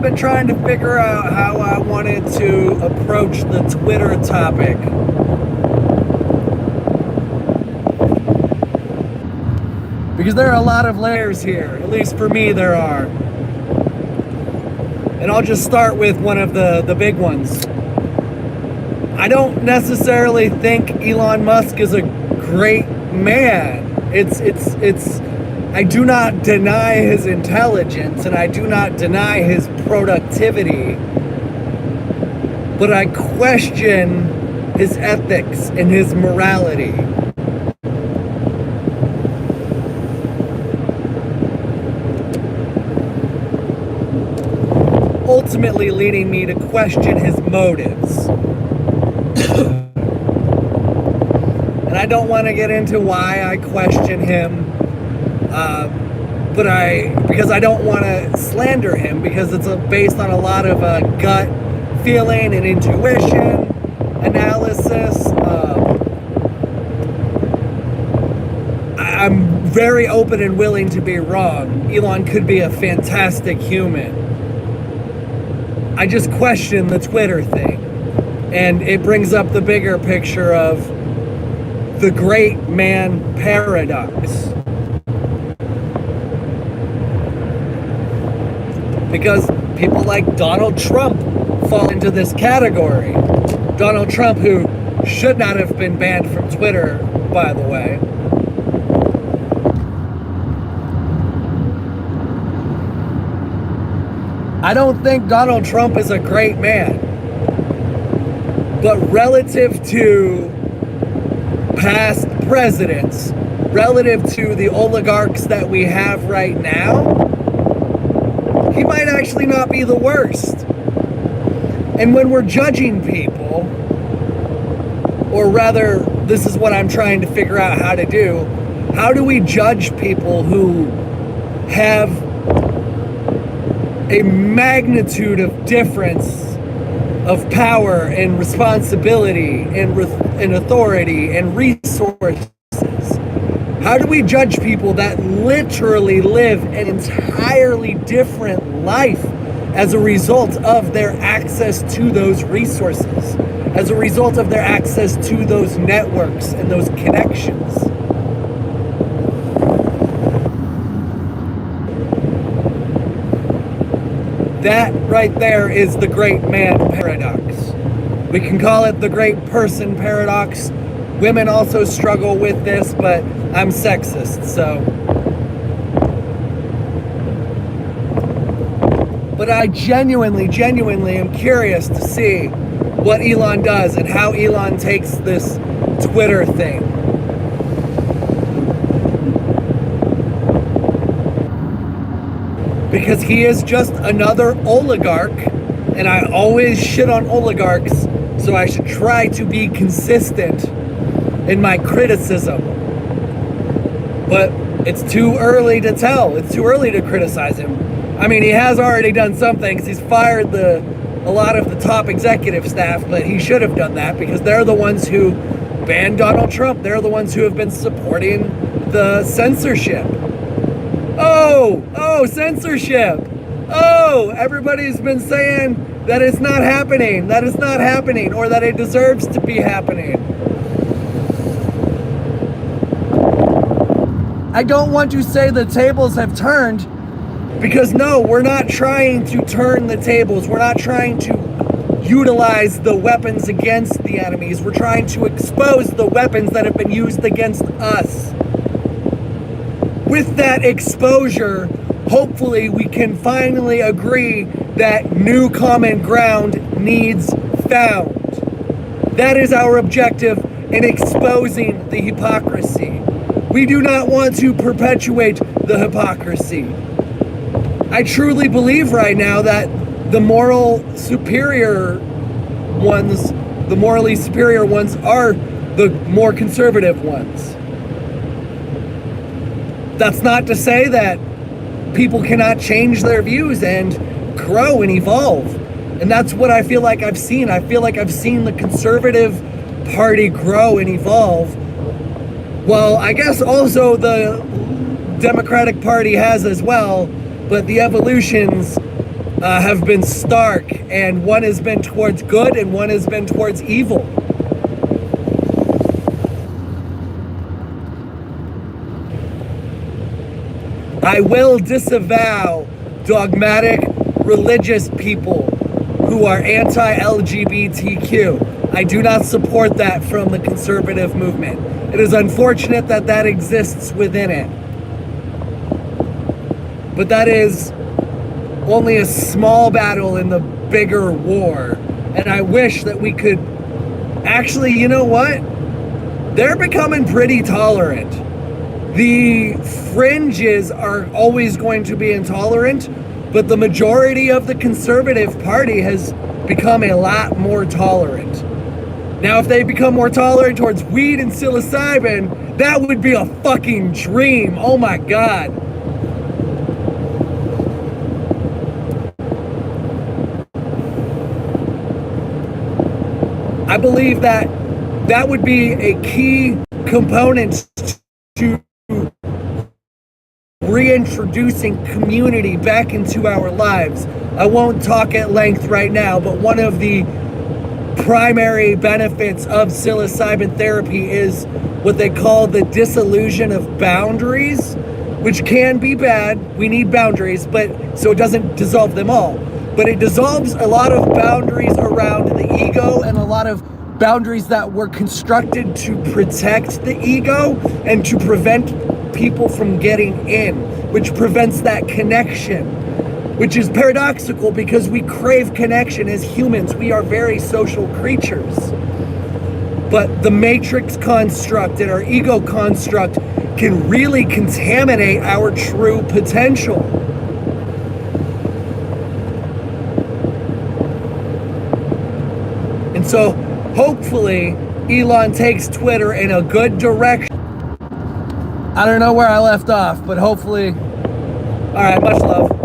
I've been trying to figure out how I wanted to approach the Twitter topic. Because there are a lot of layers here, at least for me there are. And I'll just start with one of the big ones. I don't necessarily think Elon Musk is a great man. I do not deny his intelligence and I do not deny his productivity, but I question his ethics and his morality. Ultimately leading me to question his motives. And I don't want to get into why I question him, because I don't want to slander him, because it's based on a lot of gut feeling and intuition, analysis. I'm very open and willing to be wrong. Elon could be a fantastic human. I just question the Twitter thing. And it brings up the bigger picture of the great man paradox. Because people like Donald Trump fall into this category. Donald Trump, who should not have been banned from Twitter, by the way. I don't think Donald Trump is a great man. But relative to past presidents, relative to the oligarchs that we have right now, he might actually not be the worst. And when we're judging people, or rather, this is what I'm trying to figure out how to do, how do we judge people who have a magnitude of difference of power and responsibility and authority and resources? How do we judge people that literally live an entirely different life as a result of their access to those resources, as a result of their access to those networks and those connections? That right there is the great man paradox. We can call it the great person paradox. Women also struggle with this, but I'm sexist, so. But I genuinely am curious to see what Elon does and how Elon takes this Twitter thing. Because he is just another oligarch, and I always shit on oligarchs, so I should try to be consistent in my criticism. But it's too early to tell. It's too early to criticize him. I mean, he has already done some things. He's fired a lot of the top executive staff, but he should have done that because they're the ones who banned Donald Trump. They're the ones who have been supporting the censorship. Oh, censorship. Oh, everybody's been saying that it's not happening, that it's not happening, or that it deserves to be happening. I don't want to say the tables have turned, because no, we're not trying to turn the tables. We're not trying to utilize the weapons against the enemies. We're trying to expose the weapons that have been used against us. With that exposure, hopefully we can finally agree that new common ground needs found. That is our objective in exposing the hypocrisy. We do not want to perpetuate the hypocrisy. I truly believe right now that the morally superior ones are the more conservative ones. That's not to say that people cannot change their views and grow and evolve. And that's what I feel like I've seen. I feel like I've seen the conservative party grow and evolve. Well, I guess also the Democratic Party has as well, but the evolutions have been stark, and one has been towards good and one has been towards evil. I will disavow dogmatic religious people who are anti-LGBTQ. I do not support that from the conservative movement. It is unfortunate that that exists within it. But that is only a small battle in the bigger war. And I wish that we could actually, you know what? They're becoming pretty tolerant. The fringes are always going to be intolerant, but the majority of the Conservative Party has become a lot more tolerant. Now, if they become more tolerant towards weed and psilocybin, that would be a fucking dream. Oh my God. I believe that that would be a key component to reintroducing community back into our lives. I won't talk at length right now, but one of the primary benefits of psilocybin therapy is what they call the dissolution of boundaries, which can be bad. We need boundaries, but so it doesn't dissolve them all. But it dissolves a lot of boundaries around the ego and a lot of boundaries that were constructed to protect the ego and to prevent people from getting in, which prevents that connection, which is paradoxical because we crave connection as humans. We are very social creatures. But the matrix construct and our ego construct can really contaminate our true potential. And so hopefully Elon takes Twitter in a good direction. I don't know where I left off, but hopefully. All right, much love.